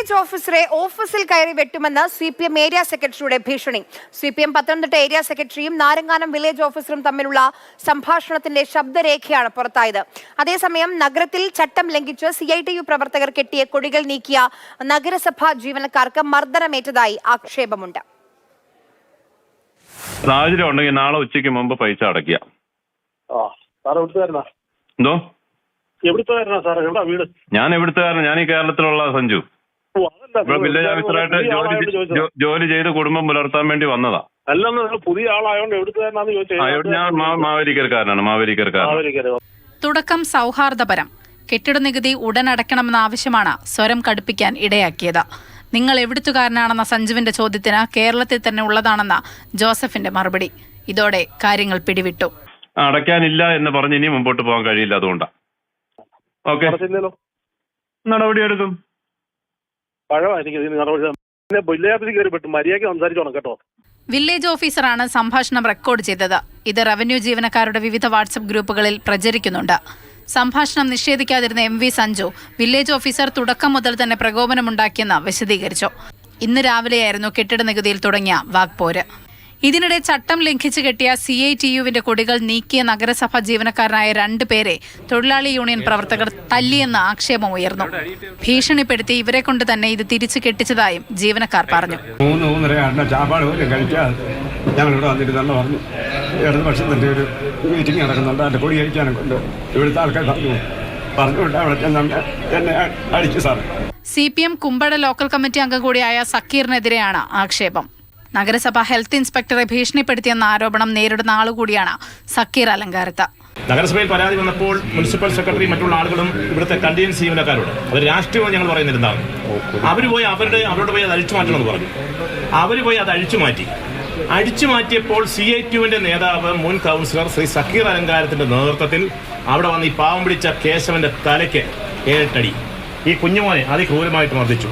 Village ഓഫീസറെ ഓഫീസിൽ കയറി വെട്ടുമെന്ന് CPM ഏരിയ സെക്രട്ടറിയുടെ ഭീഷണി. CPM പത്തനംതിട്ട ഏരിയ സെക്രട്ടറിയും നാരങ്ങാനം വില്ലേജ് ഓഫീസറും തമ്മിലുള്ള സംഭാഷണത്തിന്റെ ശബ്ദരേഖയാണ് പുറത്തായത്. അതേസമയം നഗരത്തിൽ ചട്ടം ലംഘിച്ച് CITU പ്രവർത്തകർ കെട്ടിയ കൊടികൾ നീക്കിയ നഗരസഭാ ജീവനക്കാർക്ക് മർദ്ദനമേറ്റതായി ആക്ഷേപമുണ്ട്. സാഹചര്യം ഉണ്ടെങ്കിൽ നാളെ ഉച്ചയ്ക്ക് മുമ്പ് പൈസ അടയ്ക്കുക. എന്തോ ഞാൻ എവിടുത്തുകാരനാ? ഞാൻ ഈ കേരളത്തിലുള്ള സഞ്ജു. ഇവിടെ വില്ലേജ് ഓഫീസറായിട്ട് ജോലി ചെയ്ത് കുടുംബം പുലർത്താൻ വേണ്ടി വന്നതാ. പുതിയ ആളായോണ്ട് ഞാൻ മാവേലിക്കരക്കാരനാണ്. തുടക്കം സൗഹാർദ്ദപരം. കെട്ടിട നികുതി ഉടൻ അടയ്ക്കണമെന്ന ആവശ്യമാണ് സ്വരം കടുപ്പിക്കാൻ ഇടയാക്കിയത്. നിങ്ങൾ എവിടുത്തുകാരനാണെന്ന സഞ്ജുവിന്റെ ചോദ്യത്തിന് കേരളത്തിൽ തന്നെ ഉള്ളതാണെന്ന ജോസഫിന്റെ മറുപടി. ഇതോടെ കാര്യങ്ങൾ പിടിവിട്ടു. അടയ്ക്കാനില്ല എന്ന് പറഞ്ഞ് ഇനി മുമ്പോട്ട് പോകാൻ കഴിയില്ല. അതുകൊണ്ടാണ് നടപടിയെടുക്കും. വില്ലേജ് ഓഫീസറാണ് സംഭാഷണം റെക്കോർഡ് ചെയ്തത്. ഇത് റവന്യൂ ജീവനക്കാരുടെ വിവിധ വാട്സ്ആപ്പ് ഗ്രൂപ്പുകളിൽ പ്രചരിക്കുന്നുണ്ട്. സംഭാഷണം നിഷേധിക്കാതിരുന്ന MV സഞ്ജു വില്ലേജ് ഓഫീസർ തുടക്കം മുതൽ തന്നെ പ്രകോപനമുണ്ടാക്കിയെന്ന് വിശദീകരിച്ചു. ഇന്ന് രാവിലെയായിരുന്നു കെട്ടിട നികുതിയിൽ തുടങ്ങിയ വാക്പോര്. ഇതിനിടെ ചട്ടം ലംഘിച്ച് കെട്ടിയ CITUവിന്റെ കൊടികൾ നീക്കിയ നഗരസഭാ ജീവനക്കാരനായ 2 പേരെ തൊഴിലാളി യൂണിയൻ പ്രവർത്തകർ തല്ലിയെന്ന് ആക്ഷേപമുയർന്നു. ഭീഷണിപ്പെടുത്തി ഇവരെ കൊണ്ട് തന്നെ ഇത് തിരിച്ചു കെട്ടിച്ചതായും ജീവനക്കാർ പറഞ്ഞു. ഞങ്ങളിവിടെ വന്നിട്ട് തന്നെ പറഞ്ഞു, ഇടതുപക്ഷത്തിൻ്റെ ഒരു മീറ്റിംഗ് നടക്കുന്നുണ്ട്, അതിൻ്റെ കൊടി കഴിക്കാനൊക്കെ ഉണ്ട്. ഇവിടുത്തെ ആൾക്കാർ പറഞ്ഞുകൊണ്ട് അവിടെ എന്നെ അടിച്ചു സാർ. CPM കുമ്പട ലോക്കൽ കമ്മിറ്റി അംഗം കൂടിയായ സക്കീറിനെതിരെയാണ് ആക്ഷേപം. നഗരസഭ ഹെൽത്ത് ഇൻസ്പെക്ടറെ ഭീഷണിപ്പെടുത്തിയെന്ന ആരോപണം നേരിടുന്ന ആളുകൂടിയാണ് സക്കീർ അലങ്കാരത്ത്. നഗരസഭയിൽ പരാതി വന്നപ്പോൾ മുനിസിപ്പൽ സെക്രട്ടറി മറ്റുള്ള ആളുകളും ഇവിടുത്തെ കണ്ടീൻസ് ജീവനക്കാരോട് അവർ രാഷ്ട്രീയമാണ് ഞങ്ങൾ പറയുന്നിരുന്നാണ്. അവർ പോയി അവരോട് പോയി അത് അഴിച്ചു മാറ്റണമെന്ന് പറഞ്ഞു. അവർ പോയി അത് അഴിച്ചു മാറ്റിയപ്പോൾ CITUവിന്റെ നേതാവ് മുൻ കൗൺസിലർ ശ്രീ സക്കീർ അലങ്കാരത്തിന്റെ നേതൃത്വത്തിൽ അവിടെ വന്ന് ഈ പാവം പിടിച്ച കേശവന്റെ തലയ്ക്ക് 7 അടി ഈ കുഞ്ഞുമോനെ അതിക്രൂരമായിട്ട് മർദ്ദിച്ചു.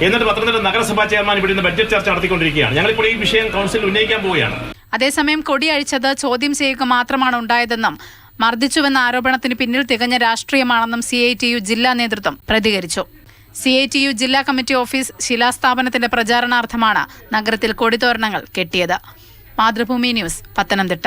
എന്നിട്ട് പത്തനംതിട്ട നഗരസഭാ ചെയർമാൻ ഇവിടെ ബഡ്ജറ്റ് ചർച്ച നടത്തിക്കൊണ്ടിരിക്കുകയാണ്. ഞങ്ങളിപ്പോൾ ഈ വിഷയം കൗൺസിലിൽ ഉന്നയിക്കാൻ പോവുകയാണ്. അതേസമയം കൊടി അഴിച്ചത് ചോദ്യം ചെയ്യുക മാത്രമാണ് ഉണ്ടായതെന്നും മർദ്ദിച്ചുവെന്ന ആരോപണത്തിന് പിന്നിൽ തികഞ്ഞ രാഷ്ട്രീയമാണെന്നും CITU ജില്ലാ നേതൃത്വം പ്രതികരിച്ചു. CITU ജില്ലാ കമ്മിറ്റി ഓഫീസ് ശിലാസ്ഥാപനത്തിന്റെ പ്രചാരണാർത്ഥമാണ് നഗരത്തിൽ കൊടിതോരണങ്ങൾ കെട്ടിയത്. മാതൃഭൂമി ന്യൂസ്, പത്തനംതിട്ട.